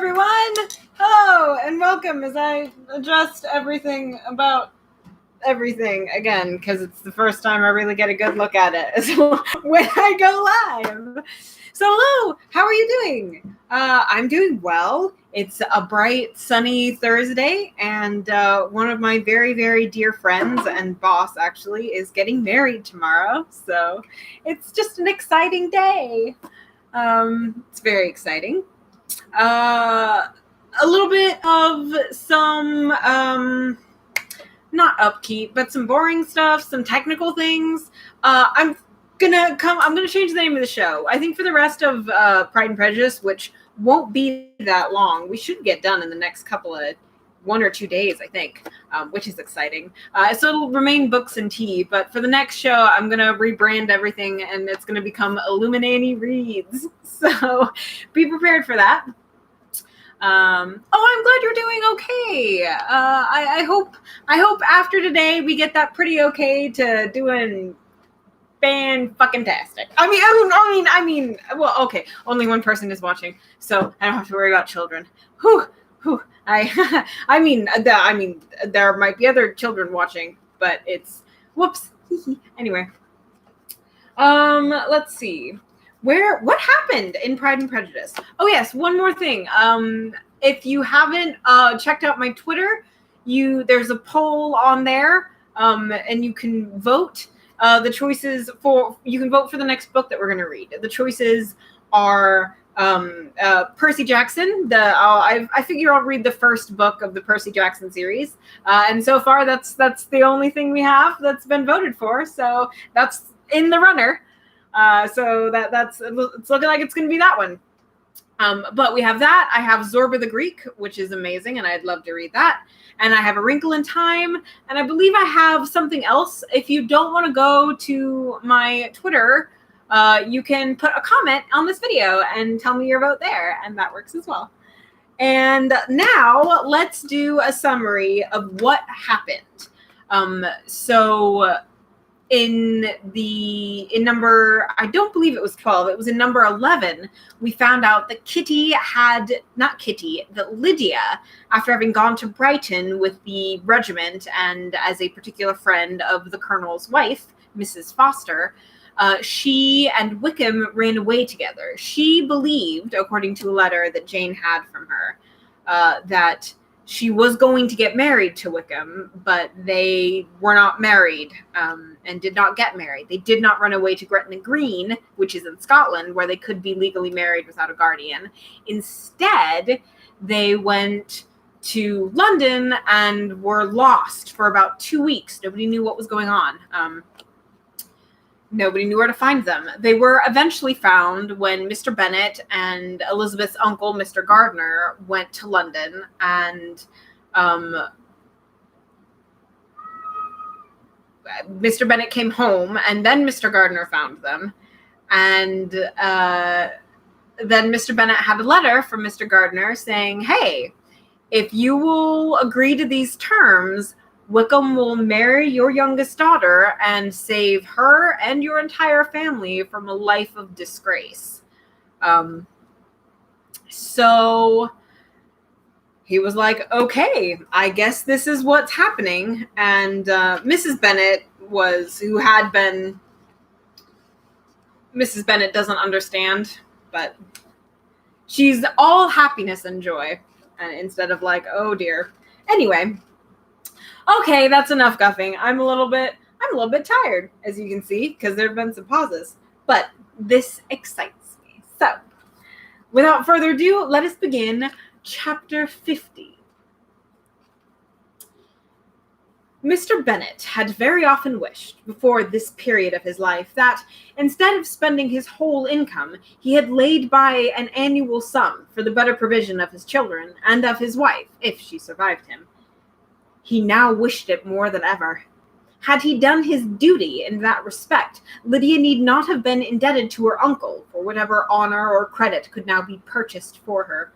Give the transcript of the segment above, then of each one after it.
everyone! Hello, and welcome as I adjust everything about everything again, because it's the first time I really get a good look at it so when I go live. So hello, how are you doing? I'm doing well. It's a bright, sunny Thursday, and one of my very, very dear friends and boss, actually, is getting married tomorrow, so it's just an exciting day. It's very exciting. A little bit of some, not upkeep, but some boring stuff, some technical things. I'm gonna change the name of the show. I think for the rest of Pride and Prejudice, which won't be that long, we should get done in the next couple of 1 or 2 days, I think, which is exciting. So it'll remain Books and Tea, but for the next show, I'm going to rebrand everything, and it's going to become Illuminati Reads. So be prepared for that. I'm glad you're doing okay. I hope after today we get that pretty okay to doing fan-fucking-tastic. I mean, well, okay, only one person is watching, so I don't have to worry about children. Whew. I mean, there might be other children watching, but it's whoops. Anyway, let's see. What happened in Pride and Prejudice? Oh yes, one more thing. If you haven't checked out my Twitter, there's a poll on there, and you can vote. The choices you can vote for the next book that we're going to read. The choices are Percy Jackson. I figure I'll read the first book of the Percy Jackson series, and so far that's the only thing we have that's been voted for. So that's in the runner. So it's looking like it's going to be that one. But we have that. I have Zorba the Greek, which is amazing, and I'd love to read that. And I have A Wrinkle in Time, and I believe I have something else. If you don't want to go to my Twitter, you can put a comment on this video and tell me your vote there, and that works as well. And now let's do a summary of what happened. So in number, I don't believe it was 12, it was in number 11, we found out that that Lydia, after having gone to Brighton with the regiment and as a particular friend of the Colonel's wife, Mrs. Foster, she and Wickham ran away together. She believed, according to a letter that Jane had from her, that she was going to get married to Wickham, but they were not married, and did not get married. They did not run away to Gretna Green, which is in Scotland, where they could be legally married without a guardian. Instead, they went to London and were lost for about 2 weeks. Nobody knew what was going on. Nobody knew where to find them. They were eventually found when Mr. Bennet and Elizabeth's uncle, Mr. Gardner, went to London, and Mr. Bennet came home, and then Mr. Gardner found them. And then Mr. Bennet had a letter from Mr. Gardner saying, hey, if you will agree to these terms, Wickham will marry your youngest daughter and save her and your entire family from a life of disgrace. So he was like, okay, I guess this is what's happening. And Mrs. Bennet Mrs. Bennet doesn't understand, but she's all happiness and joy, and instead of like, oh dear. Anyway. Okay, that's enough guffing. I'm a little bit tired, as you can see, because there have been some pauses. But this excites me. So, without further ado, let us begin chapter 50. Mr. Bennet had very often wished, before this period of his life, that, instead of spending his whole income, he had laid by an annual sum for the better provision of his children and of his wife, if she survived him. He now wished it more than ever. Had he done his duty in that respect, Lydia need not have been indebted to her uncle for whatever honor or credit could now be purchased for her.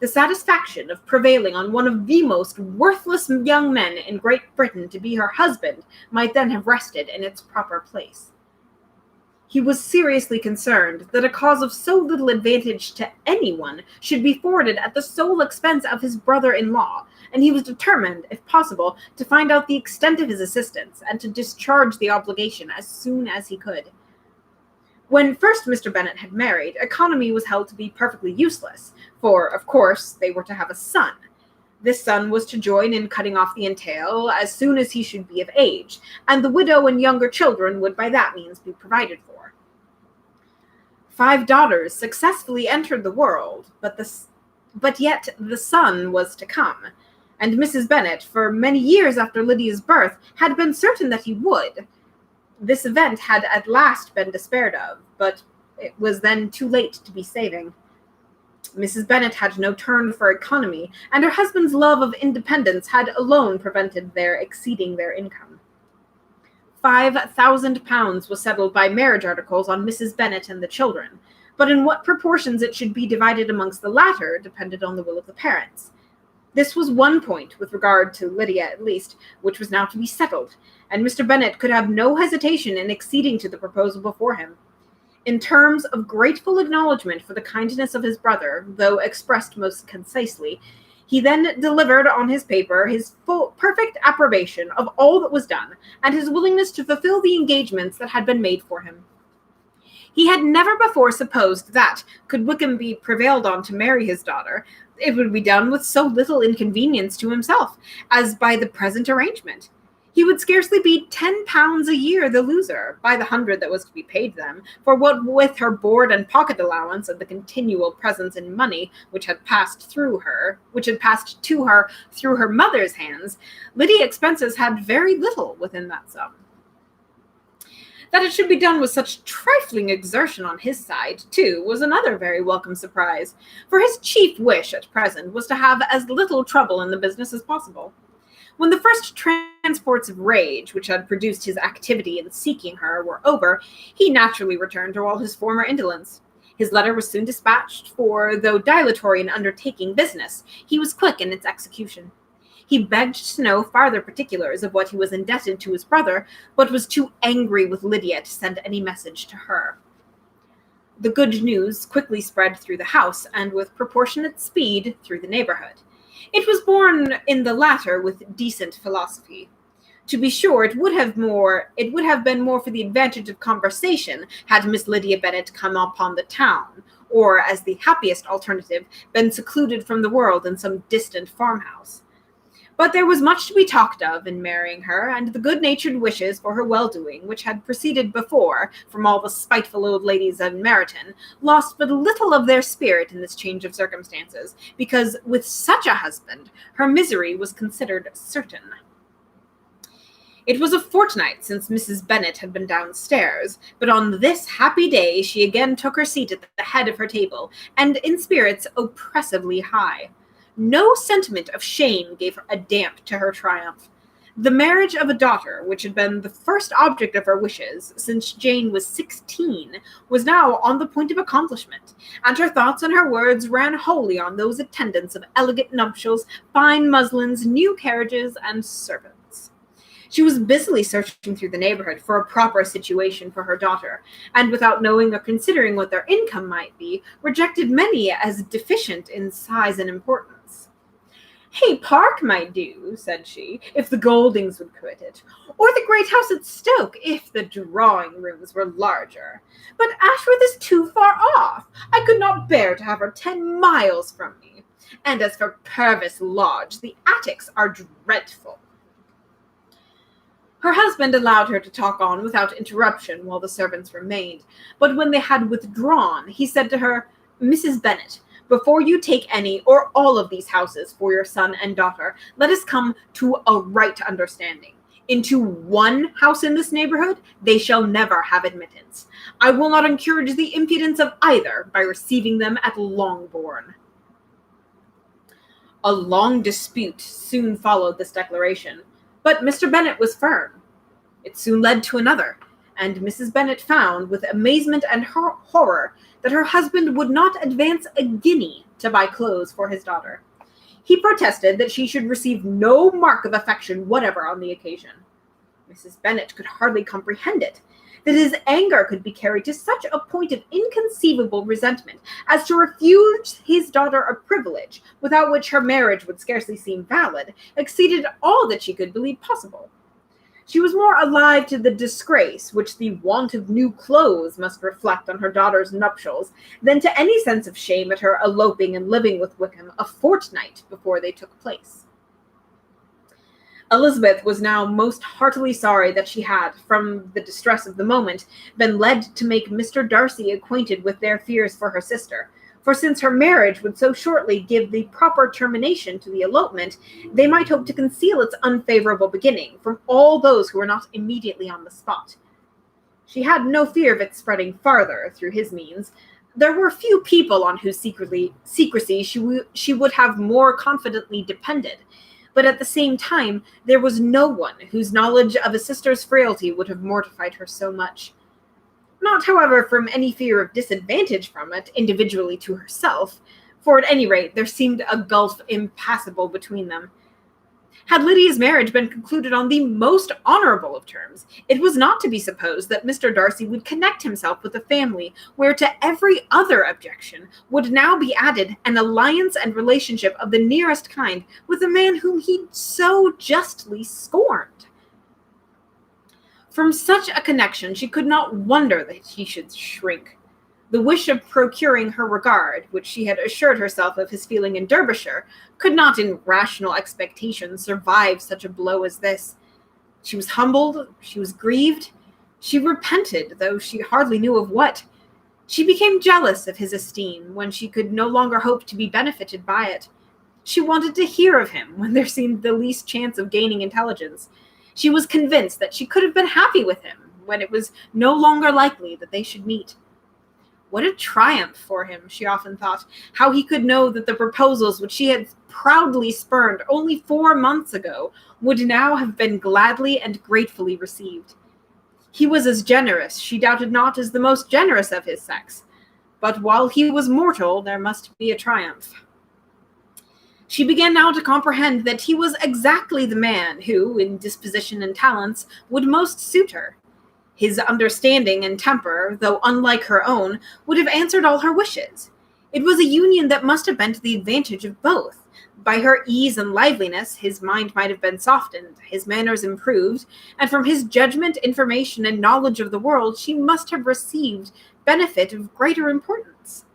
The satisfaction of prevailing on one of the most worthless young men in Great Britain to be her husband might then have rested in its proper place. He was seriously concerned that a cause of so little advantage to anyone should be forwarded at the sole expense of his brother-in-law, and he was determined, if possible, to find out the extent of his assistance and to discharge the obligation as soon as he could. When first Mr. Bennet had married, economy was held to be perfectly useless, for, of course, they were to have a son. This son was to join in cutting off the entail as soon as he should be of age, and the widow and younger children would by that means be provided for. 5 daughters successfully entered the world, but yet the son was to come, and Mrs. Bennet, for many years after Lydia's birth, had been certain that he would. This event had at last been despaired of, but it was then too late to be saving. Mrs. Bennet had no turn for economy, and her husband's love of independence had alone prevented their exceeding their income. £5,000 was settled by marriage articles on Mrs. Bennet and the children, but in what proportions it should be divided amongst the latter depended on the will of the parents. This was one point, with regard to Lydia at least, which was now to be settled, and Mr. Bennet could have no hesitation in acceding to the proposal before him. In terms of grateful acknowledgment for the kindness of his brother, though expressed most concisely, he then delivered on his paper his perfect approbation of all that was done, and his willingness to fulfill the engagements that had been made for him. He had never before supposed that, could Wickham be prevailed on to marry his daughter, it would be done with so little inconvenience to himself, as by the present arrangement. He would scarcely be £10 a year the loser, by the 100 that was to be paid them, for what with her board and pocket allowance and the continual presents in money which had passed to her through her mother's hands, Lydia's expenses had very little within that sum. That it should be done with such trifling exertion on his side, too, was another very welcome surprise, for his chief wish at present was to have as little trouble in the business as possible. When the first transports of rage which had produced his activity in seeking her were over, he naturally returned to all his former indolence. His letter was soon dispatched, for, though dilatory in undertaking business, he was quick in its execution. He begged to know farther particulars of what he was indebted to his brother, but was too angry with Lydia to send any message to her. The good news quickly spread through the house, and with proportionate speed through the neighborhood. It was borne in the latter with decent philosophy. To be sure, it would have been more for the advantage of conversation had Miss Lydia Bennet come upon the town, or, as the happiest alternative, been secluded from the world in some distant farmhouse. But there was much to be talked of in marrying her, and the good-natured wishes for her well-doing, which had proceeded before from all the spiteful old ladies of Meryton, lost but little of their spirit in this change of circumstances, because with such a husband her misery was considered certain. It was a fortnight since Mrs. Bennet had been downstairs, but on this happy day she again took her seat at the head of her table, and in spirits oppressively high. No sentiment of shame gave a damp to her triumph. The marriage of a daughter, which had been the first object of her wishes since Jane was 16, was now on the point of accomplishment, and her thoughts and her words ran wholly on those attendants of elegant nuptials, fine muslins, new carriages, and servants. She was busily searching through the neighborhood for a proper situation for her daughter, and without knowing or considering what their income might be, rejected many as deficient in size and importance. Hay Park might do, said she, if the Goldings would quit it, or the great house at Stoke, if the drawing-rooms were larger. But Ashworth is too far off. I could not bear to have her 10 miles from me. And as for Purvis Lodge, the attics are dreadful. Her husband allowed her to talk on without interruption while the servants remained, but when they had withdrawn, he said to her, "Mrs. Bennet, before you take any or all of these houses for your son and daughter, let us come to a right understanding. Into one house in this neighborhood they shall never have admittance. I will not encourage the impudence of either by receiving them at Longbourn." A long dispute soon followed this declaration, but Mr. Bennet was firm. It soon led to another, and Mrs. Bennet found, with amazement and horror, that her husband would not advance a guinea to buy clothes for his daughter. He protested that she should receive no mark of affection whatever on the occasion. Mrs. Bennet could hardly comprehend it. that his anger could be carried to such a point of inconceivable resentment as to refuse his daughter a privilege without which her marriage would scarcely seem valid, exceeded all that she could believe possible. She was more alive to the disgrace which the want of new clothes must reflect on her daughter's nuptials than to any sense of shame at her eloping and living with Wickham a fortnight before they took place. Elizabeth was now most heartily sorry that she had, from the distress of the moment, been led to make Mr. Darcy acquainted with their fears for her sister, for since her marriage would so shortly give the proper termination to the elopement, they might hope to conceal its unfavorable beginning from all those who were not immediately on the spot. She had no fear of its spreading farther through his means. There were few people on whose secrecy she would have more confidently depended, but at the same time there was no one whose knowledge of a sister's frailty would have mortified her so much. Not, however, from any fear of disadvantage from it, individually to herself, for at any rate there seemed a gulf impassable between them. Had Lydia's marriage been concluded on the most honorable of terms, it was not to be supposed that Mr. Darcy would connect himself with a family where to every other objection would now be added an alliance and relationship of the nearest kind with a man whom he so justly scorned. From such a connection she could not wonder that he should shrink. The wish of procuring her regard, which she had assured herself of his feeling in Derbyshire, could not in rational expectation survive such a blow as this. She was humbled, she was grieved, she repented, though she hardly knew of what. She became jealous of his esteem when she could no longer hope to be benefited by it. She wanted to hear of him when there seemed the least chance of gaining intelligence. She was convinced that she could have been happy with him when it was no longer likely that they should meet. What a triumph for him, she often thought, how he could know that the proposals which she had proudly spurned only 4 months ago would now have been gladly and gratefully received. He was as generous, she doubted not, as the most generous of his sex, but while he was mortal, there must be a triumph. She began now to comprehend that he was exactly the man who, in disposition and talents, would most suit her. His understanding and temper, though unlike her own, would have answered all her wishes. It was a union that must have been to the advantage of both. By her ease and liveliness, his mind might have been softened, his manners improved, and from his judgment, information, and knowledge of the world, she must have received benefit of greater importance.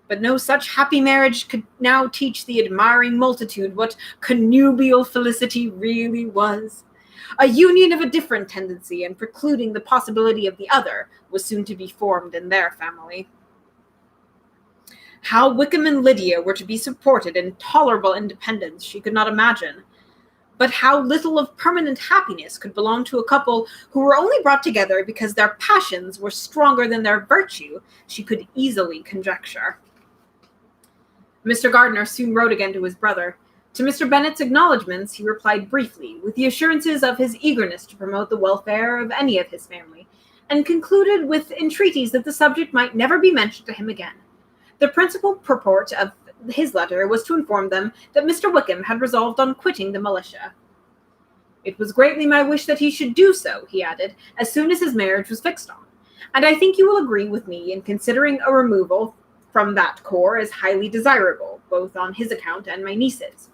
But no such happy marriage could now teach the admiring multitude what connubial felicity really was. A union of a different tendency, and precluding the possibility of the other, was soon to be formed in their family. How Wickham and Lydia were to be supported in tolerable independence she could not imagine, but how little of permanent happiness could belong to a couple who were only brought together because their passions were stronger than their virtue, she could easily conjecture. Mr. Gardiner soon wrote again to his brother. To Mr. Bennet's acknowledgments he replied briefly, with the assurances of his eagerness to promote the welfare of any of his family, and concluded with entreaties that the subject might never be mentioned to him again. The principal purport of his letter was to inform them that Mr. Wickham had resolved on quitting the militia. It was greatly my wish that he should do so, he added, as soon as his marriage was fixed on, and I think you will agree with me in considering a removal from that corps as highly desirable, both on his account and my niece's.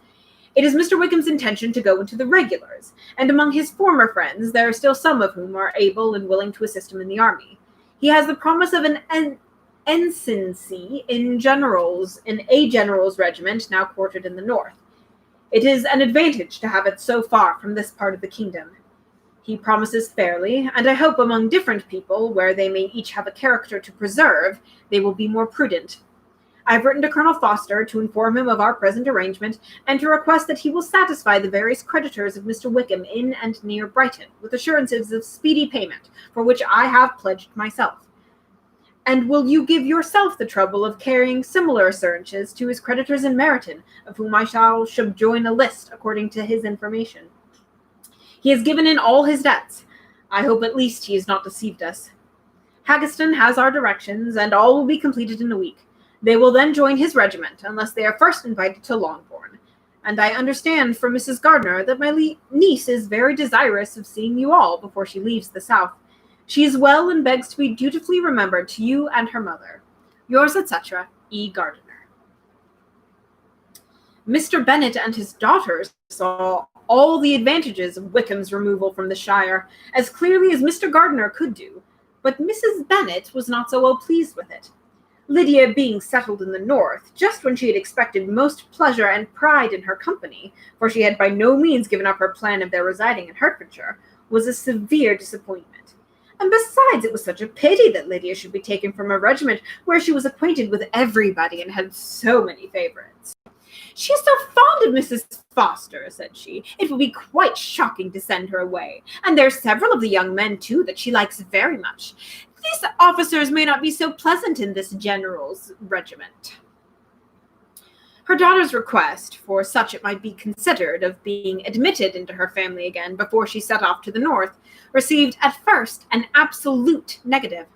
It is Mr. Wickham's intention to go into the regulars, and among his former friends there are still some of whom are able and willing to assist him in the army. He has the promise of an ensigncy in a general's regiment now quartered in the north. It is an advantage to have it so far from this part of the kingdom. He promises fairly, and I hope among different people, where they may each have a character to preserve, they will be more prudent. I have written to Colonel Foster to inform him of our present arrangement, and to request that he will satisfy the various creditors of Mr. Wickham in and near Brighton, with assurances of speedy payment, for which I have pledged myself. And will you give yourself the trouble of carrying similar assurances to his creditors in Meryton, of whom I shall subjoin a list according to his information? He has given in all his debts. I hope at least he has not deceived us. Haggeston has our directions, and all will be completed in a week. They will then join his regiment, unless they are first invited to Longbourn. And I understand from Mrs. Gardiner that my niece is very desirous of seeing you all before she leaves the south. She is well and begs to be dutifully remembered to you and her mother. Yours, etc., E. Gardiner. Mr. Bennet and his daughters saw all the advantages of Wickham's removal from the shire, as clearly as Mr. Gardiner could do, but Mrs. Bennet was not so well pleased with it. Lydia being settled in the north, just when she had expected most pleasure and pride in her company, for she had by no means given up her plan of their residing in Hertfordshire, was a severe disappointment. And besides, it was such a pity that Lydia should be taken from a regiment where she was acquainted with everybody and had so many favourites. She is so fond of Mrs. Foster, said she. It will be quite shocking to send her away. And there are several of the young men, too, that she likes very much. These officers may not be so pleasant in this general's regiment. Her daughter's request, for such it might be considered, of being admitted into her family again before she set off to the north, received at first an absolute negative.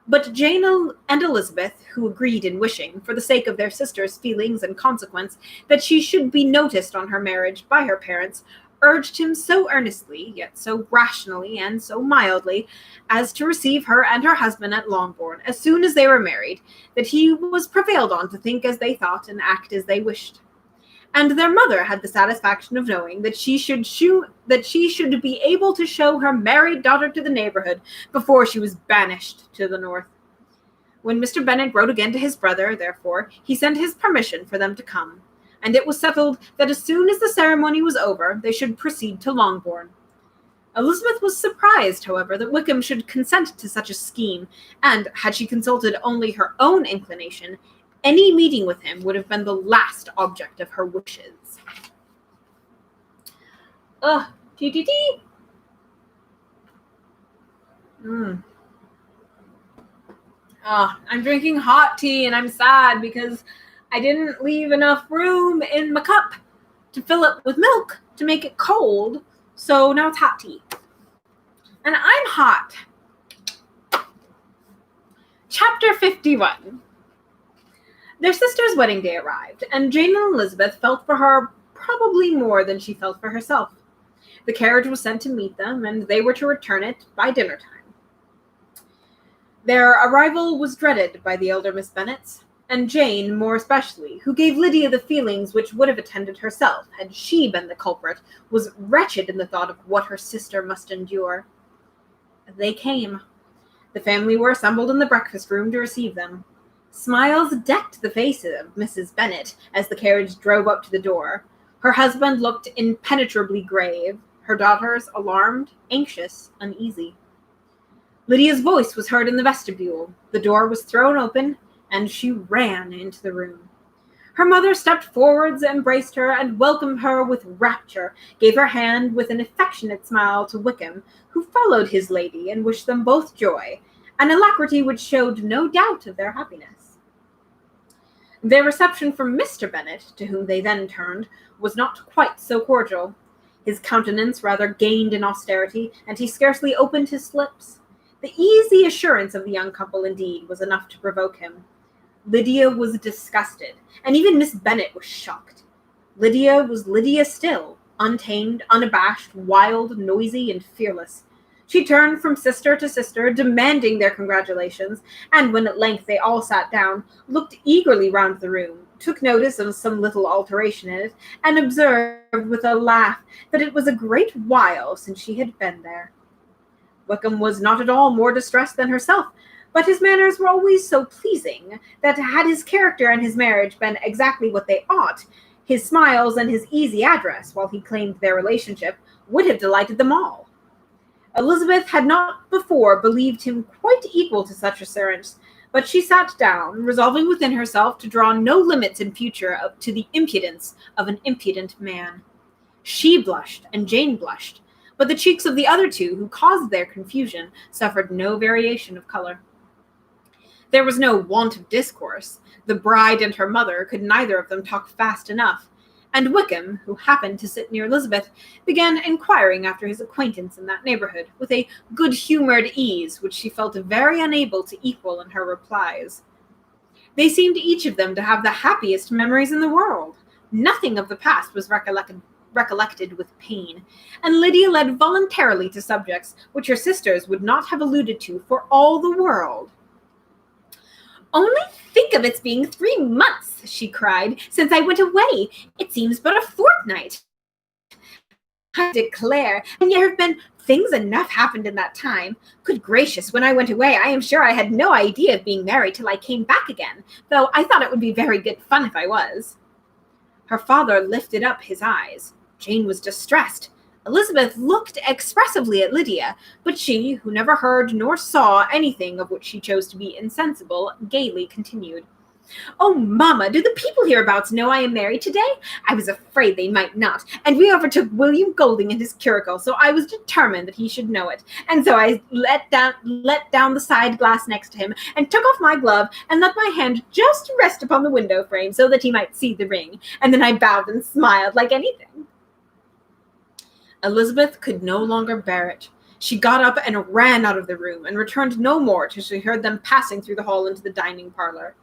But Jane and Elizabeth, who agreed in wishing, for the sake of their sister's feelings and consequence, that she should be noticed on her marriage by her parents, urged him so earnestly, yet so rationally and so mildly, as to receive her and her husband at Longbourn as soon as they were married, that he was prevailed on to think as they thought and act as they wished. And their mother had the satisfaction of knowing that she should be able to show her married daughter to the neighbourhood before she was banished to the north. When Mr. Bennet wrote again to his brother, therefore, he sent his permission for them to come, and it was settled that as soon as the ceremony was over, they should proceed to Longbourn. Elizabeth was surprised, however, that Wickham should consent to such a scheme, and, had she consulted only her own inclination, any meeting with him would have been the last object of her wishes. Tea. I'm drinking hot tea and I'm sad because I didn't leave enough room in my cup to fill it with milk to make it cold, so now it's hot tea. And I'm hot. Chapter 51. Their sister's wedding day arrived, and Jane and Elizabeth felt for her probably more than she felt for herself. The carriage was sent to meet them, and they were to return it by dinner time. Their arrival was dreaded by the elder Miss Bennets, and Jane more especially, who gave Lydia the feelings which would have attended herself had she been the culprit, was wretched in the thought of what her sister must endure. They came. The family were assembled in the breakfast room to receive them. Smiles decked the face of Mrs. Bennet as the carriage drove up to the door. Her husband looked impenetrably grave, her daughters alarmed, anxious, uneasy. Lydia's voice was heard in the vestibule. The door was thrown open, and she ran into the room. Her mother stepped forwards, embraced her, and welcomed her with rapture, gave her hand with an affectionate smile to Wickham, who followed his lady and wished them both joy, an alacrity which showed no doubt of their happiness. Their reception from Mr. Bennet, to whom they then turned, was not quite so cordial. His countenance rather gained in austerity, and he scarcely opened his lips. The easy assurance of the young couple, indeed, was enough to provoke him. Lydia was disgusted, and even Miss Bennet was shocked. Lydia was Lydia still, untamed, unabashed, wild, noisy, and fearless. She turned from sister to sister, demanding their congratulations, and when at length they all sat down, looked eagerly round the room, took notice of some little alteration in it, and observed with a laugh that it was a great while since she had been there. Wickham was not at all more distressed than herself, but his manners were always so pleasing that had his character and his marriage been exactly what they ought, his smiles and his easy address, while he claimed their relationship, would have delighted them all. Elizabeth had not before believed him quite equal to such assurance, but she sat down, resolving within herself to draw no limits in future to the impudence of an impudent man. She blushed, and Jane blushed, but the cheeks of the other two, who caused their confusion, suffered no variation of color. There was no want of discourse. The bride and her mother could neither of them talk fast enough, and Wickham, who happened to sit near Elizabeth, began inquiring after his acquaintance in that neighbourhood, with a good-humoured ease which she felt very unable to equal in her replies. They seemed each of them to have the happiest memories in the world. Nothing of the past was recollected recollected with pain, and Lydia led voluntarily to subjects which her sisters would not have alluded to for all the world. "Only think of its being 3 months," she cried, "since I went away. It seems but a fortnight. I declare, and yet have been things enough happened in that time. Good gracious, when I went away, I am sure I had no idea of being married till I came back again, though I thought it would be very good fun if I was." Her father lifted up his eyes. Jane was distressed. Elizabeth looked expressively at Lydia, but she, who never heard nor saw anything of which she chose to be insensible, gaily continued. "Oh, Mamma, do the people hereabouts know I am married today? I was afraid they might not, and we overtook William Golding and his curricle, so I was determined that he should know it. And so I let down the side glass next to him, and took off my glove, and let my hand just rest upon the window frame, so that he might see the ring. And then I bowed and smiled like anything." Elizabeth could no longer bear it. She got up and ran out of the room, and returned no more till she heard them passing through the hall into the dining parlor.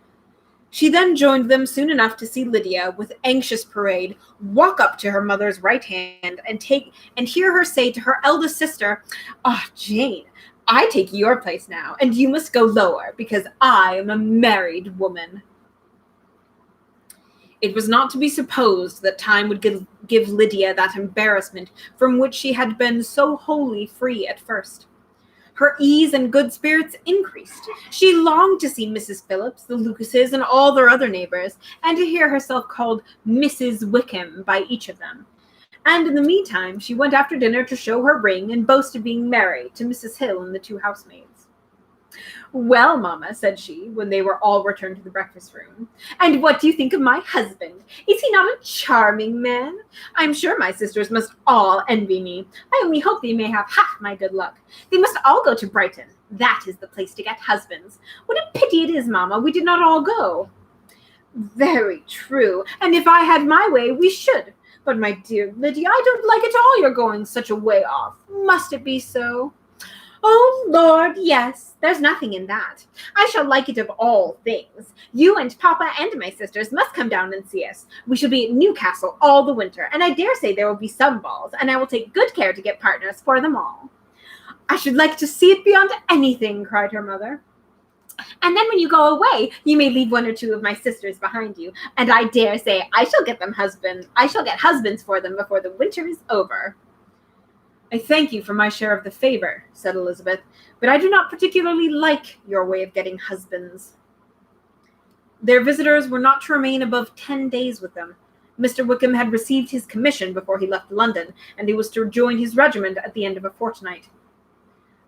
She then joined them soon enough to see Lydia, with anxious parade, walk up to her mother's right hand and hear her say to her eldest sister, "Ah, Jane, I take your place now, and you must go lower, because I am a married woman." It was not to be supposed that time would give Lydia that embarrassment from which she had been so wholly free at first. Her ease and good spirits increased. She longed to see Mrs. Phillips, the Lucases, and all their other neighbors, and to hear herself called Mrs. Wickham by each of them. And in the meantime, she went after dinner to show her ring and boast of being married to Mrs. Hill and the 2 housemaids. "Well, Mamma," said she, when they were all returned to the breakfast room, "and what do you think of my husband? Is he not a charming man? I'm sure my sisters must all envy me. I only hope they may have half my good luck. They must all go to Brighton. That is the place to get husbands. What a pity it is, Mamma, we did not all go." "Very true, and if I had my way, we should. But, my dear Lydia, I don't like at all your going such a way off. Must it be so?" "Oh, Lord, yes. There's nothing in that. I shall like it of all things. You and Papa and my sisters must come down and see us. We shall be at Newcastle all the winter, and I dare say there will be some balls, and I will take good care to get partners for them all." "I should like to see it beyond anything," cried her mother. "And then when you go away, you may leave 1 or 2 of my sisters behind you, and I dare say I shall get husbands for them before the winter is over." "I thank you for my share of the favor," said Elizabeth, "but I do not particularly like your way of getting husbands." Their visitors were not to remain above 10 days with them. Mr. Wickham had received his commission before he left London, and he was to join his regiment at the end of a fortnight.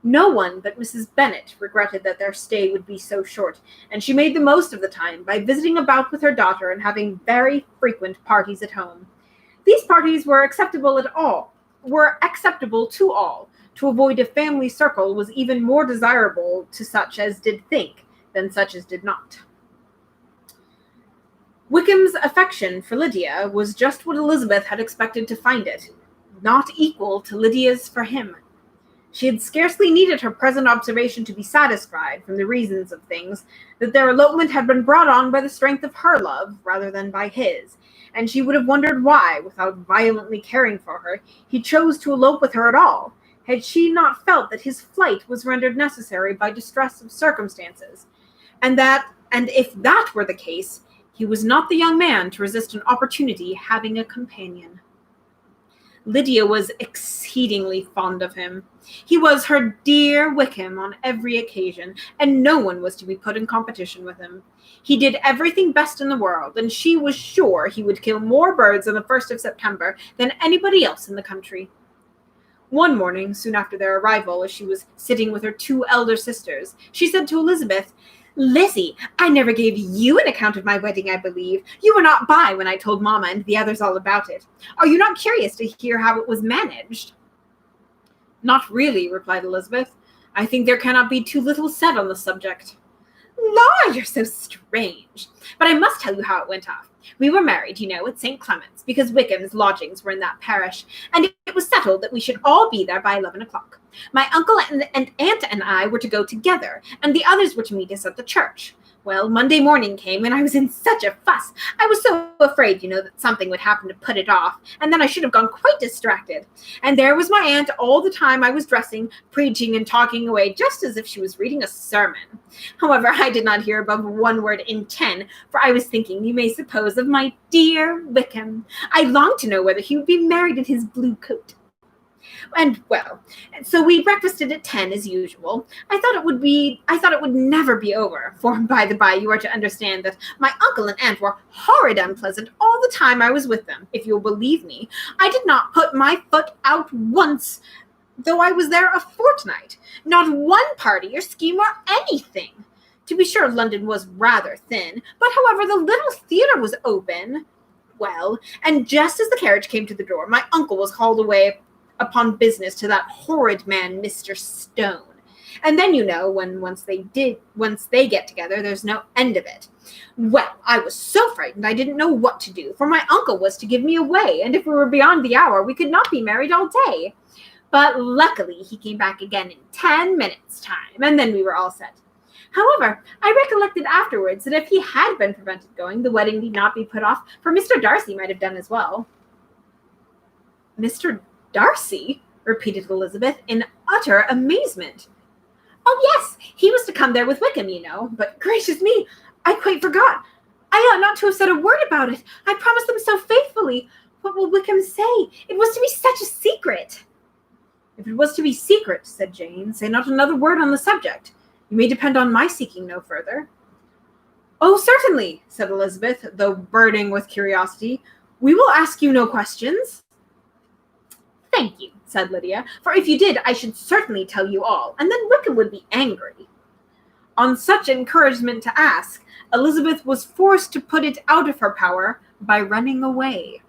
No one but Mrs. Bennet regretted that their stay would be so short, and she made the most of the time by visiting about with her daughter and having very frequent parties at home. These parties were acceptable to all. To avoid a family circle was even more desirable to such as did think than such as did not. Wickham's affection for Lydia was just what Elizabeth had expected to find it, not equal to Lydia's for him. She had scarcely needed her present observation to be satisfied, from the reasons of things, that their elopement had been brought on by the strength of her love rather than by his, and she would have wondered why, without violently caring for her, he chose to elope with her at all, had she not felt that his flight was rendered necessary by distress of circumstances, and if that were the case, he was not the young man to resist an opportunity having a companion. Lydia was exceedingly fond of him. He was her dear Wickham on every occasion, and no one was to be put in competition with him. He did everything best in the world, and she was sure he would kill more birds on the 1st of September than anybody else in the country. One morning, soon after their arrival, as she was sitting with her 2 elder sisters, she said to Elizabeth, "Lizzie, I never gave you an account of my wedding, I believe. You were not by when I told Mamma and the others all about it. Are you not curious to hear how it was managed?" "Not really," replied Elizabeth. "I think there cannot be too little said on the subject." "Law, you're so strange. But I must tell you how it went off. We were married, at St. Clement's, because Wickham's lodgings were in that parish, and it was settled that we should all be there by 11 o'clock. My uncle and aunt and I were to go together, and the others were to meet us at the church. Well, Monday morning came, and I was in such a fuss. I was so afraid, that something would happen to put it off, and then I should have gone quite distracted. And there was my aunt all the time I was dressing, preaching and talking away, just as if she was reading a sermon. However, I did not hear above 1 word in 10, for I was thinking, you may suppose, of my dear Wickham. I longed to know whether he would be married in his blue coat. And so we breakfasted at 10 as usual. I thought it would never be over, for by the by, you are to understand that my uncle and aunt were horrid unpleasant all the time I was with them. If you'll believe me, I did not put my foot out once, though I was there a fortnight. Not one party or scheme or anything. To be sure, London was rather thin, but however, the little theatre was open. Well, and just as the carriage came to the door, my uncle was called away upon business to that horrid man, Mr. Stone. And then, when once they get together, there's no end of it. Well, I was so frightened I didn't know what to do, for my uncle was to give me away, and if we were beyond the hour, we could not be married all day. But luckily, he came back again in 10 minutes' time, and then we were all set. However, I recollected afterwards that if he had been prevented going, the wedding need not be put off, for Mr. Darcy might have done as well. Mr. Darcy? Repeated Elizabeth in utter amazement. Oh, yes, he was to come there with Wickham, but gracious me, I quite forgot. I ought not to have said a word about it. I promised them so faithfully. What will Wickham say? It was to be such a secret. If it was to be secret, said Jane, say not another word on the subject. You may depend on my seeking no further. Oh, certainly, said Elizabeth, though burning with curiosity. We will ask you no questions. Thank you, said Lydia, for if you did, I should certainly tell you all, and then Wickham would be angry. On such encouragement to ask, Elizabeth was forced to put it out of her power by running away.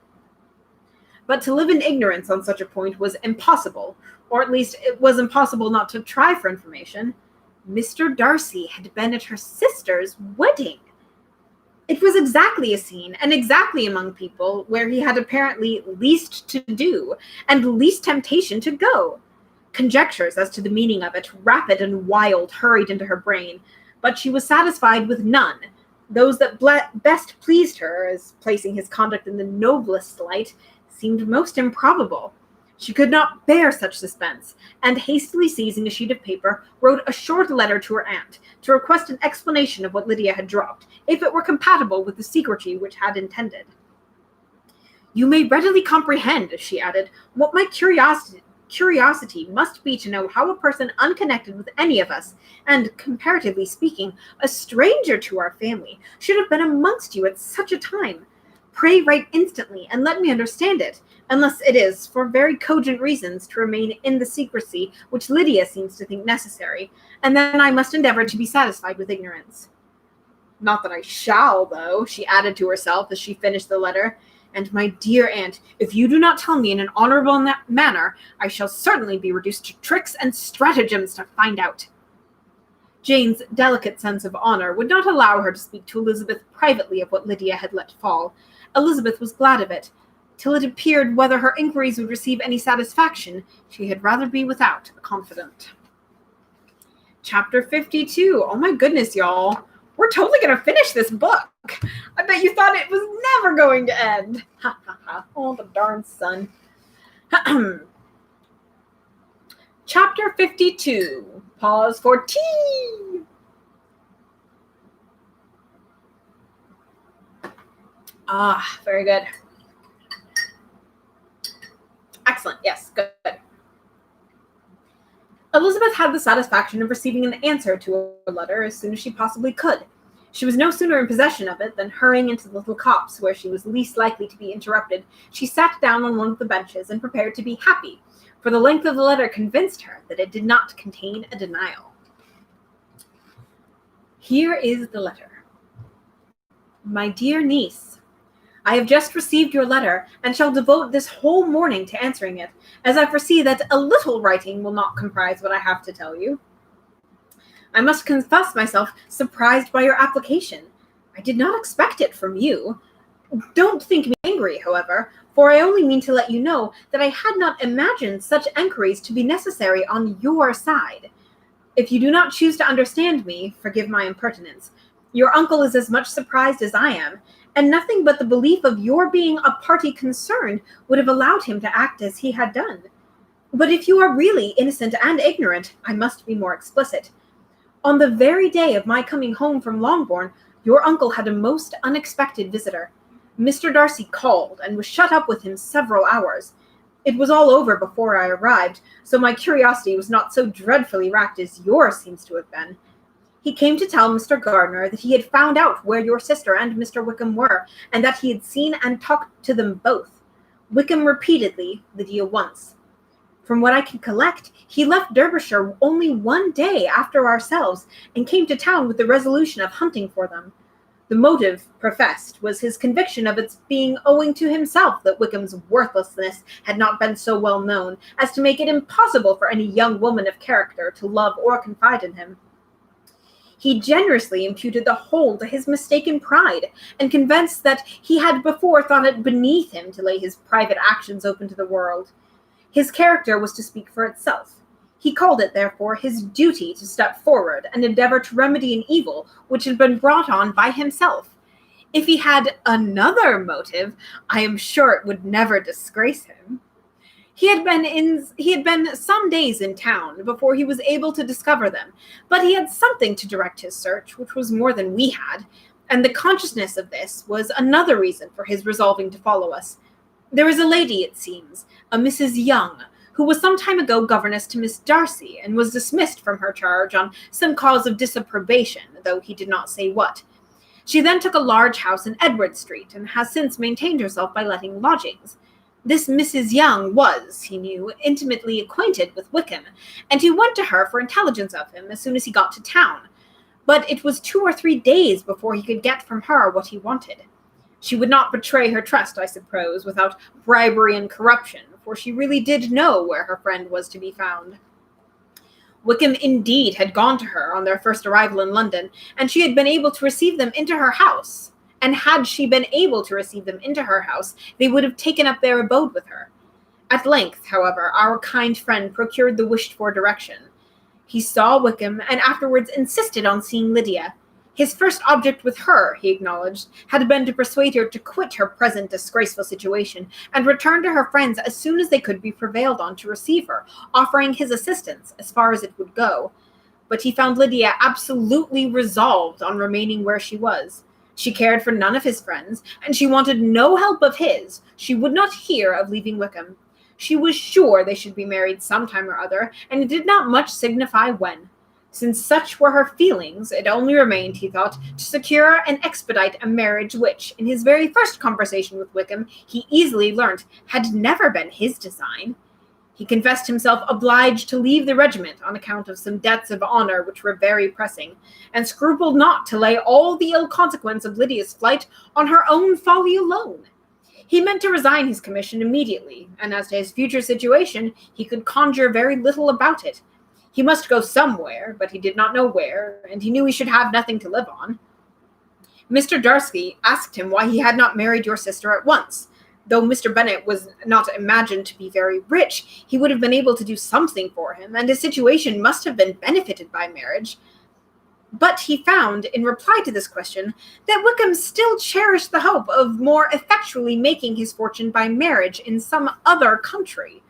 But to live in ignorance on such a point was impossible, or at least it was impossible not to try for information. Mr. Darcy had been at her sister's wedding. It was exactly a scene, and exactly among people where he had apparently least to do, and least temptation to go. Conjectures as to the meaning of it, rapid and wild, hurried into her brain, but she was satisfied with none. Those that best pleased her, as placing his conduct in the noblest light, seemed most improbable. She could not bear such suspense, and hastily seizing a sheet of paper, wrote a short letter to her aunt, to request an explanation of what Lydia had dropped, if it were compatible with the secrecy which had intended. You may readily comprehend, she added, what my curiosity must be to know how a person unconnected with any of us, and, comparatively speaking, a stranger to our family, should have been amongst you at such a time. Pray write instantly, and let me understand it, unless it is, for very cogent reasons, to remain in the secrecy which Lydia seems to think necessary, and then I must endeavor to be satisfied with ignorance. Not that I shall, though, she added to herself as she finished the letter, and my dear aunt, if you do not tell me in an honorable manner, I shall certainly be reduced to tricks and stratagems to find out. Jane's delicate sense of honor would not allow her to speak to Elizabeth privately of what Lydia had let fall. Elizabeth was glad of it. Till it appeared whether her inquiries would receive any satisfaction, she had rather be without a confidant. Chapter 52. Oh my goodness, y'all. We're totally going to finish this book. I bet you thought it was never going to end. Ha ha ha. Oh, the darn sun. Chapter 52. Pause for tea. Ah, very good. Excellent. Yes, good. Elizabeth had the satisfaction of receiving an answer to her letter as soon as she possibly could. She was no sooner in possession of it than, hurrying into the little copse where she was least likely to be interrupted, she sat down on one of the benches and prepared to be happy, for the length of the letter convinced her that it did not contain a denial. Here is the letter. My dear niece, I have just received your letter, and shall devote this whole morning to answering it, as I foresee that a little writing will not comprise what I have to tell you. I must confess myself surprised by your application. I did not expect it from you. Don't think me angry, however, for I only mean to let you know that I had not imagined such enquiries to be necessary on your side. If you do not choose to understand me, forgive my impertinence. Your uncle is as much surprised as I am, and nothing but the belief of your being a party concerned would have allowed him to act as he had done. But if you are really innocent and ignorant, I must be more explicit. On the very day of my coming home from Longbourn, your uncle had a most unexpected visitor. Mr. Darcy called, and was shut up with him several hours. It was all over before I arrived, so my curiosity was not so dreadfully racked as yours seems to have been. He came to tell Mr. Gardiner that he had found out where your sister and Mr. Wickham were, and that he had seen and talked to them both. Wickham repeatedly, Lydia once. From what I can collect, he left Derbyshire only 1 day after ourselves, and came to town with the resolution of hunting for them. The motive professed was his conviction of its being owing to himself that Wickham's worthlessness had not been so well known as to make it impossible for any young woman of character to love or confide in him. He generously imputed the whole to his mistaken pride, and convinced that he had before thought it beneath him to lay his private actions open to the world. His character was to speak for itself. He called it, therefore, his duty to step forward and endeavor to remedy an evil which had been brought on by himself. If he had another motive, I am sure it would never disgrace him. He had been some days in town before he was able to discover them, but he had something to direct his search, which was more than we had, and the consciousness of this was another reason for his resolving to follow us. There is a lady, it seems, a Mrs. Young, who was some time ago governess to Miss Darcy, and was dismissed from her charge on some cause of disapprobation, though he did not say what. She then took a large house in Edward Street, and has since maintained herself by letting lodgings. This Mrs. Young was, he knew, intimately acquainted with Wickham, and he went to her for intelligence of him as soon as he got to town. But it was 2 or 3 days before he could get from her what he wanted. She would not betray her trust, I suppose, without bribery and corruption, for she really did know where her friend was to be found. Wickham indeed had gone to her on their first arrival in London, and she had been able to receive them into her house. And had she been able to receive them into her house, they would have taken up their abode with her. At length, however, our kind friend procured the wished-for direction. He saw Wickham, and afterwards insisted on seeing Lydia. His first object with her, he acknowledged, had been to persuade her to quit her present disgraceful situation, and return to her friends as soon as they could be prevailed on to receive her, offering his assistance as far as it would go. But he found Lydia absolutely resolved on remaining where she was. She cared for none of his friends, and she wanted no help of his. She would not hear of leaving Wickham. She was sure they should be married some time or other, and it did not much signify when. Since such were her feelings, it only remained, he thought, to secure and expedite a marriage which, in his very first conversation with Wickham, he easily learnt had never been his design. He confessed himself obliged to leave the regiment on account of some debts of honor which were very pressing, and scrupled not to lay all the ill consequence of Lydia's flight on her own folly alone. He meant to resign his commission immediately, and as to his future situation, he could conjure very little about it. He must go somewhere, but he did not know where, and he knew he should have nothing to live on. Mr. Darcy asked him why he had not married your sister at once. Though Mr. Bennet was not imagined to be very rich, he would have been able to do something for him, and his situation must have been benefited by marriage. But he found, in reply to this question, that Wickham still cherished the hope of more effectually making his fortune by marriage in some other country.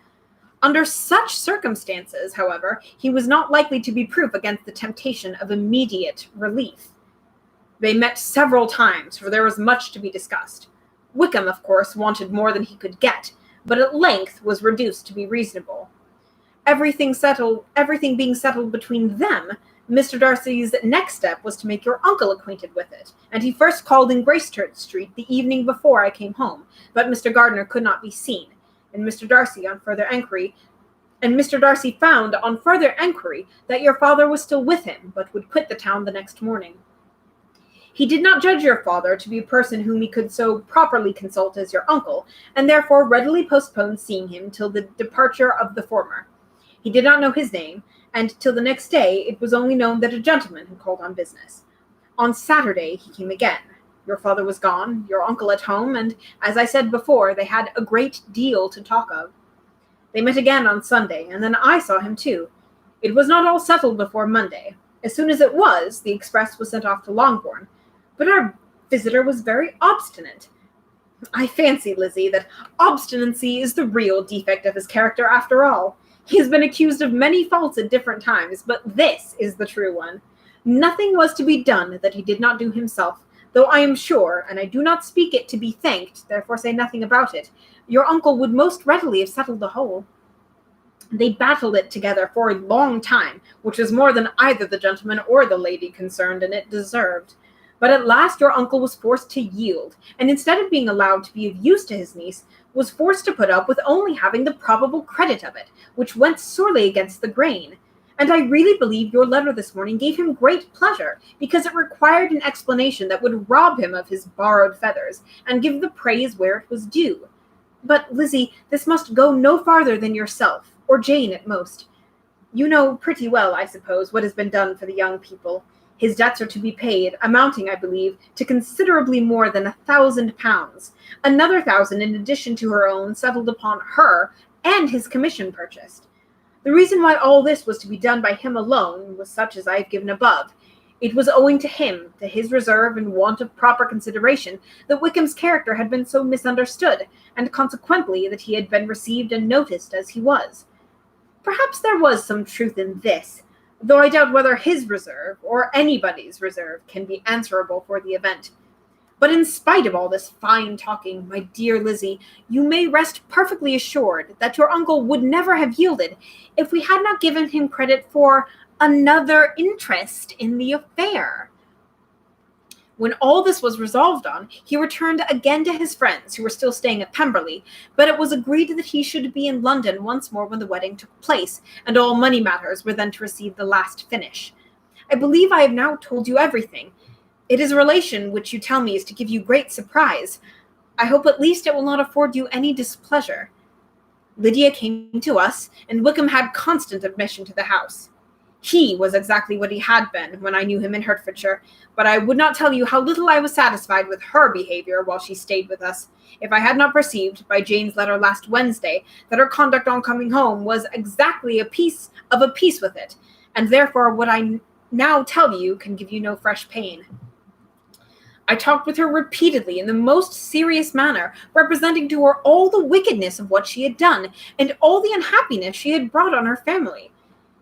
Under such circumstances, however, he was not likely to be proof against the temptation of immediate relief. They met several times, for there was much to be discussed. Wickham, of course, wanted more than he could get, but at length was reduced to be reasonable. Everything being settled between them, Mr. Darcy's next step was to make your uncle acquainted with it, and he first called in Gracechurch Street the evening before I came home, but Mr. Gardiner could not be seen, and Mr. Darcy found on further enquiry that your father was still with him, but would quit the town the next morning. He did not judge your father to be a person whom he could so properly consult as your uncle, and therefore readily postponed seeing him till the departure of the former. He did not know his name, and till the next day it was only known that a gentleman had called on business. On Saturday he came again. Your father was gone, your uncle at home, and, as I said before, they had a great deal to talk of. They met again on Sunday, and then I saw him too. It was not all settled before Monday. As soon as it was, the express was sent off to Longbourn. But our visitor was very obstinate. I fancy, Lizzie, that obstinacy is the real defect of his character after all. He has been accused of many faults at different times, but this is the true one. Nothing was to be done that he did not do himself, though I am sure, and I do not speak it to be thanked, therefore say nothing about it, your uncle would most readily have settled the whole. They battled it together for a long time, which was more than either the gentleman or the lady concerned in it deserved. But at last your uncle was forced to yield, and instead of being allowed to be of use to his niece, was forced to put up with only having the probable credit of it, which went sorely against the grain. And I really believe your letter this morning gave him great pleasure, because it required an explanation that would rob him of his borrowed feathers, and give the praise where it was due. But, Lizzie, this must go no farther than yourself, or Jane at most. You know pretty well, I suppose, what has been done for the young people. His debts are to be paid, amounting, I believe, to considerably more than £1,000, another 1,000 in addition to her own settled upon her, and his commission purchased. The reason why all this was to be done by him alone was such as I have given above. It was owing to him, to his reserve and want of proper consideration, that Wickham's character had been so misunderstood, and consequently that he had been received and noticed as he was. Perhaps there was some truth in this, though I doubt whether his reserve, or anybody's reserve, can be answerable for the event. But in spite of all this fine talking, my dear Lizzie, you may rest perfectly assured that your uncle would never have yielded if we had not given him credit for another interest in the affair. When all this was resolved on, he returned again to his friends, who were still staying at Pemberley, but it was agreed that he should be in London once more when the wedding took place, and all money matters were then to receive the last finish. I believe I have now told you everything. It is a relation which you tell me is to give you great surprise. I hope at least it will not afford you any displeasure. Lydia came to us, and Wickham had constant admission to the house. He was exactly what he had been when I knew him in Hertfordshire, but I would not tell you how little I was satisfied with her behaviour while she stayed with us, if I had not perceived, by Jane's letter last Wednesday, that her conduct on coming home was exactly a piece with it, and therefore what I now tell you can give you no fresh pain. I talked with her repeatedly in the most serious manner, representing to her all the wickedness of what she had done, and all the unhappiness she had brought on her family.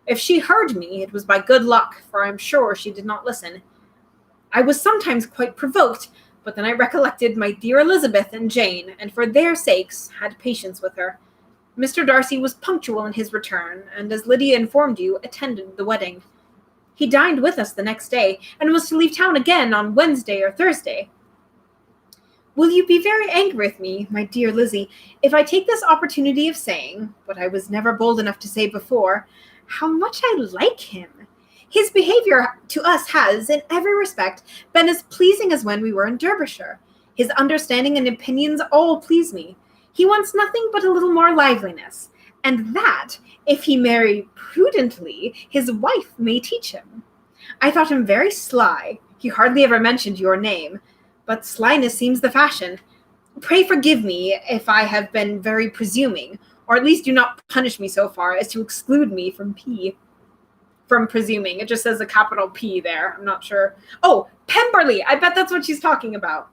If she heard me, it was by good luck, for I am sure she did not listen. I was sometimes quite provoked, but then I recollected my dear Elizabeth and Jane, and for their sakes had patience with her. Mr. Darcy was punctual in his return, and, as Lydia informed you, attended the wedding. He dined with us the next day, and was to leave town again on Wednesday or Thursday. Will you be very angry with me, my dear Lizzie, if I take this opportunity of saying, what I was never bold enough to say before, how much I like him? His behaviour to us has, in every respect, been as pleasing as when we were in Derbyshire. His understanding and opinions all please me. He wants nothing but a little more liveliness, and that, if he marry prudently, his wife may teach him. I thought him very sly. He hardly ever mentioned your name, but slyness seems the fashion. Pray forgive me if I have been very presuming, or at least do not punish me so far as to exclude me from presuming. It just says a capital P there. I'm not sure. Oh, Pemberley! I bet that's what she's talking about.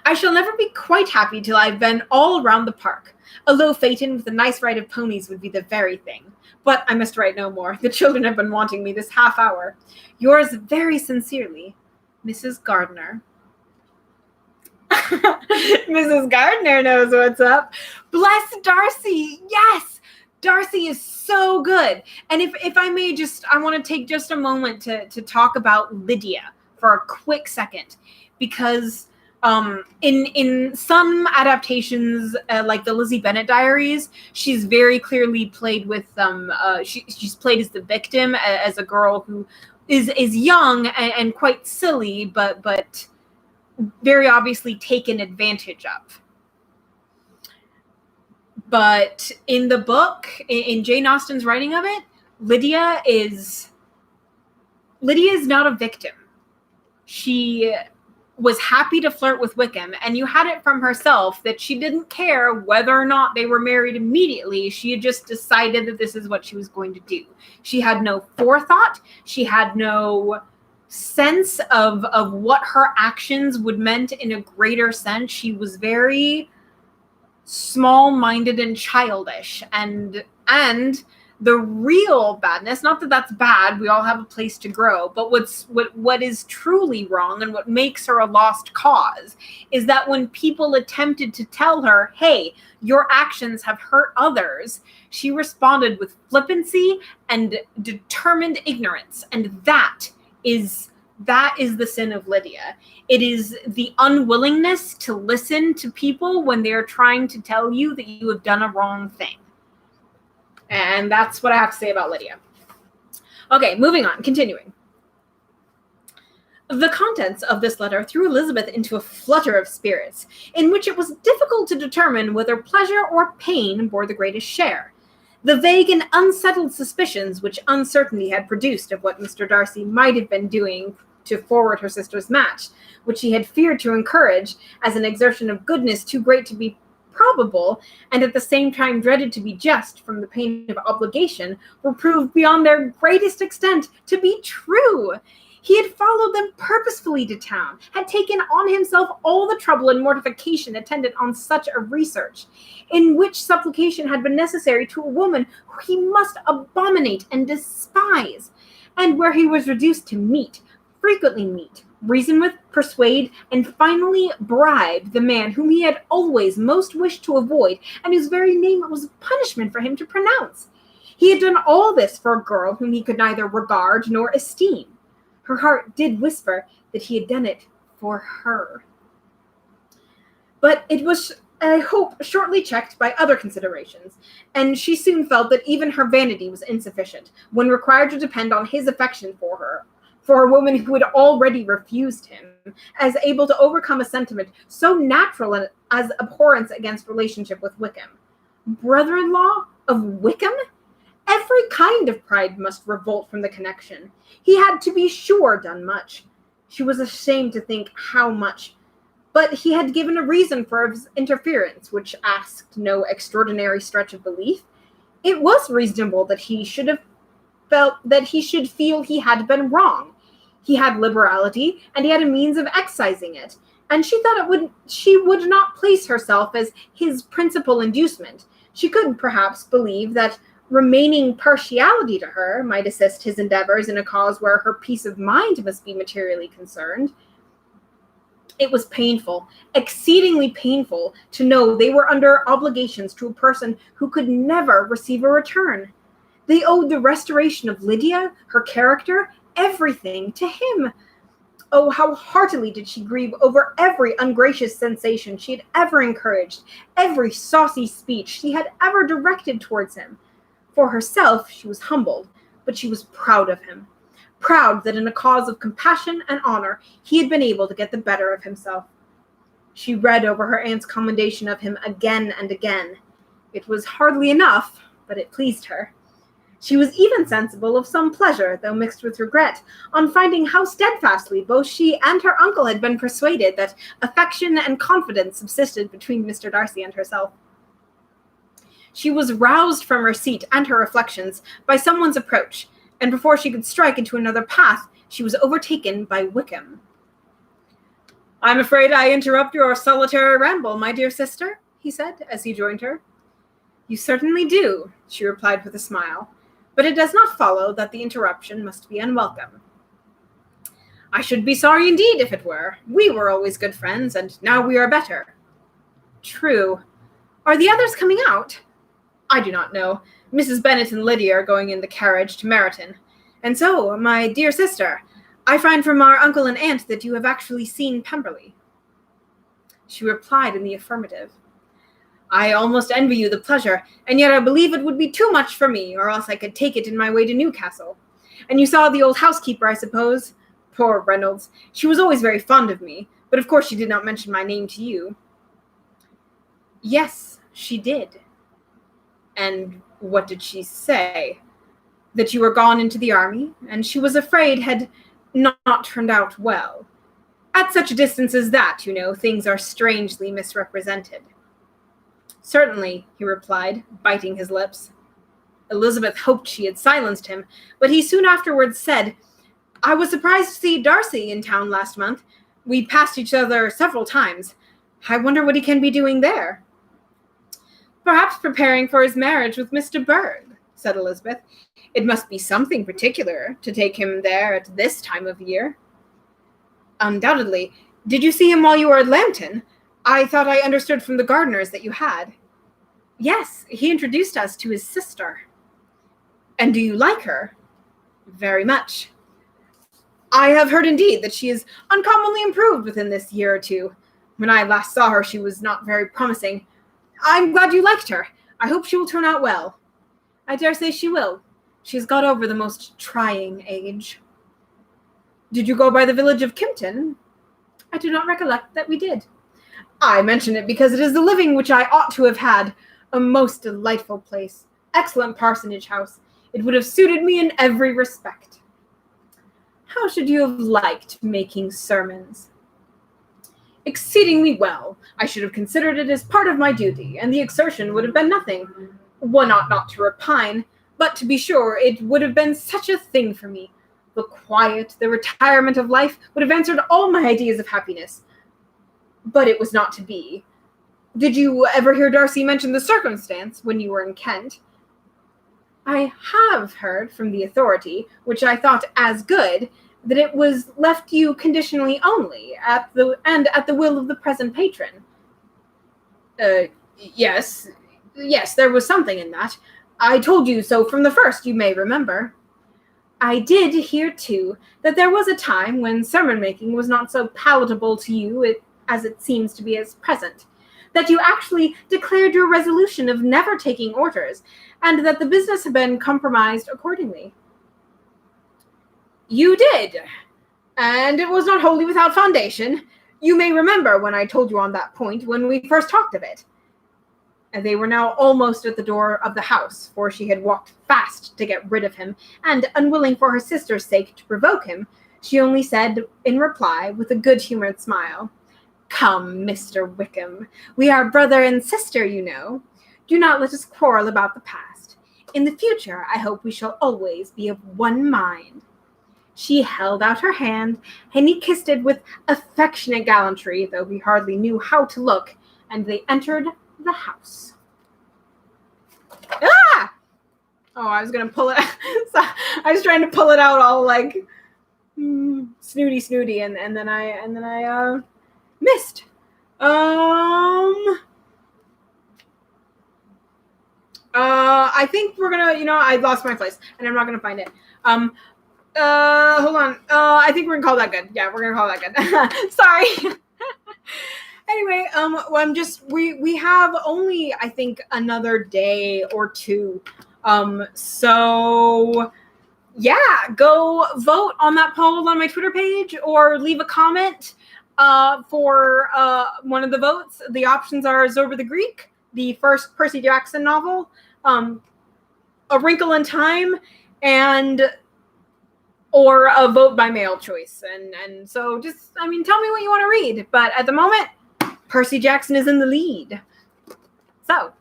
I shall never be quite happy till I've been all round the park. A low phaeton with a nice ride of ponies would be the very thing. But I must write no more. The children have been wanting me this half hour. Yours very sincerely, Mrs. Gardiner. Mrs. Gardiner knows what's up. Bless Darcy. Yes, Darcy is so good. And if I may I want to take just a moment to talk about Lydia for a quick second, because in some adaptations, like the Lizzie Bennet Diaries, she's very clearly played with she's played as the victim, as a girl who is young and quite silly, but very obviously taken advantage of. But in the book, in Jane Austen's writing of it, Lydia is not a victim. She was happy to flirt with Wickham, and you had it from herself that she didn't care whether or not they were married immediately. She had just decided that this is what she was going to do. She had no forethought. She had no sense of what her actions would meant in a greater sense. She was very small-minded and childish, and the real badness, not that that's bad, we all have a place to grow, but what is truly wrong and what makes her a lost cause is that when people attempted to tell her, hey, your actions have hurt others, she responded with flippancy and determined ignorance. And that is the sin of Lydia. It is the unwillingness to listen to people when they're trying to tell you that you have done a wrong thing. And that's what I have to say about Lydia. Okay, moving on, continuing. The contents of this letter threw Elizabeth into a flutter of spirits, in which it was difficult to determine whether pleasure or pain bore the greatest share. The vague and unsettled suspicions which uncertainty had produced of what Mr. Darcy might have been doing to forward her sister's match, which she had feared to encourage as an exertion of goodness too great to be probable, and at the same time dreaded to be just from the pain of obligation, were proved beyond their greatest extent to be true. He had followed them purposefully to town, had taken on himself all the trouble and mortification attendant on such a research, in which supplication had been necessary to a woman who he must abominate and despise, and where he was reduced to frequently meet, reason with, persuade, and finally bribe the man whom he had always most wished to avoid, and whose very name it was a punishment for him to pronounce. He had done all this for a girl whom he could neither regard nor esteem. Her heart did whisper that he had done it for her. But it was, I hope, shortly checked by other considerations, and she soon felt that even her vanity was insufficient, when required to depend on his affection for her, for a woman who had already refused him, as able to overcome a sentiment so natural as abhorrence against relationship with Wickham. Brother-in-law of Wickham? Every kind of pride must revolt from the connection. He had, to be sure, done much. She was ashamed to think how much. But he had given a reason for his interference, which asked no extraordinary stretch of belief. It was reasonable that he should feel he had been wrong. He had liberality, and he had a means of excising it, and she thought she would not place herself as his principal inducement. She could, perhaps, believe that remaining partiality to her might assist his endeavors in a cause where her peace of mind must be materially concerned. It was painful, exceedingly painful, to know they were under obligations to a person who could never receive a return. They owed the restoration of Lydia, her character, everything to him. Oh, how heartily did she grieve over every ungracious sensation she had ever encouraged, every saucy speech she had ever directed towards him. For herself, she was humbled, but she was proud of him. Proud that in a cause of compassion and honor, he had been able to get the better of himself. She read over her aunt's commendation of him again and again. It was hardly enough, but it pleased her. She was even sensible of some pleasure, though mixed with regret, on finding how steadfastly both she and her uncle had been persuaded that affection and confidence subsisted between Mr. Darcy and herself. She was roused from her seat and her reflections by someone's approach, and before she could strike into another path, she was overtaken by Wickham. "I'm afraid I interrupt your solitary ramble, my dear sister," he said, as he joined her. "You certainly do," she replied with a smile, "but it does not follow that the interruption must be unwelcome." "I should be sorry indeed if it were. We were always good friends, and now we are better." "True. Are the others coming out?" "I do not know. Mrs. Bennet and Lydia are going in the carriage to Meryton. And so, my dear sister, I find from our uncle and aunt that you have actually seen Pemberley." She replied in the affirmative. "I almost envy you the pleasure, and yet I believe it would be too much for me, or else I could take it in my way to Newcastle. And you saw the old housekeeper, I suppose? Poor Reynolds. She was always very fond of me, but of course she did not mention my name to you." "Yes, she did." "And what did she say?" "That you were gone into the army, and she was afraid had not turned out well." At such a distance as that, things are strangely misrepresented. Certainly, he replied, biting his lips. Elizabeth hoped she had silenced him, but he soon afterwards said, I was surprised to see Darcy in town last month. We passed each other several times. I wonder what he can be doing there. Perhaps preparing for his marriage with Mr. Berg, said Elizabeth. It must be something particular to take him there at this time of year. Undoubtedly. Did you see him while you were at Lambton? I thought I understood from the gardeners that you had. Yes, he introduced us to his sister. And do you like her? Very much. I have heard indeed that she is uncommonly improved within this year or two. When I last saw her, she was not very promising. I'm glad you liked her. I hope she will turn out well. I dare say she will. She's got over the most trying age. Did you go by the village of Kimpton? I do not recollect that we did. I mention it because it is the living which I ought to have had. A most delightful place. Excellent parsonage house. It would have suited me in every respect. How should you have liked making sermons? Exceedingly well. I should have considered it as part of my duty, and the exertion would have been nothing. One ought not to repine, but to be sure, it would have been such a thing for me. The quiet, the retirement of life would have answered all my ideas of happiness. But it was not to be. Did you ever hear Darcy mention the circumstance when you were in Kent? I have heard from the authority, which I thought as good, that it was left you conditionally only, at the will of the present patron. Yes, there was something in that. I told you so from the first, you may remember. I did hear, too, that there was a time when sermon-making was not so palatable to you as it seems to be at present, that you actually declared your resolution of never taking orders, and that the business had been compromised accordingly. You did, and it was not wholly without foundation. You may remember when I told you on that point when we first talked of it. And they were now almost at the door of the house, for she had walked fast to get rid of him, and, unwilling for her sister's sake to provoke him, she only said in reply, with a good-humored smile, Come, Mr. Wickham, we are brother and sister, you know. Do not let us quarrel about the past. In the future, I hope we shall always be of one mind. She held out her hand, and he kissed it with affectionate gallantry, though he hardly knew how to look, and they entered the house. Ah! Oh, I was gonna pull it. So I was trying to pull it out all like snooty, and then I missed. I think we're gonna. I lost my place, and I'm not gonna find it. Hold on. I think we're gonna call that good. Yeah, we're gonna call that good. Sorry. Anyway, we have only, I think, another day or two. So yeah, go vote on that poll on my Twitter page or leave a comment for one of the votes. The options are Zorba the Greek, the first Percy Jackson novel, A Wrinkle in Time, or a vote by mail choice. And so just, tell me what you want to read. But at the moment, Percy Jackson is in the lead. So,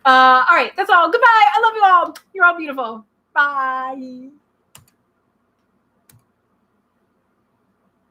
all right, that's all. Goodbye. I love you all. You're all beautiful. Bye.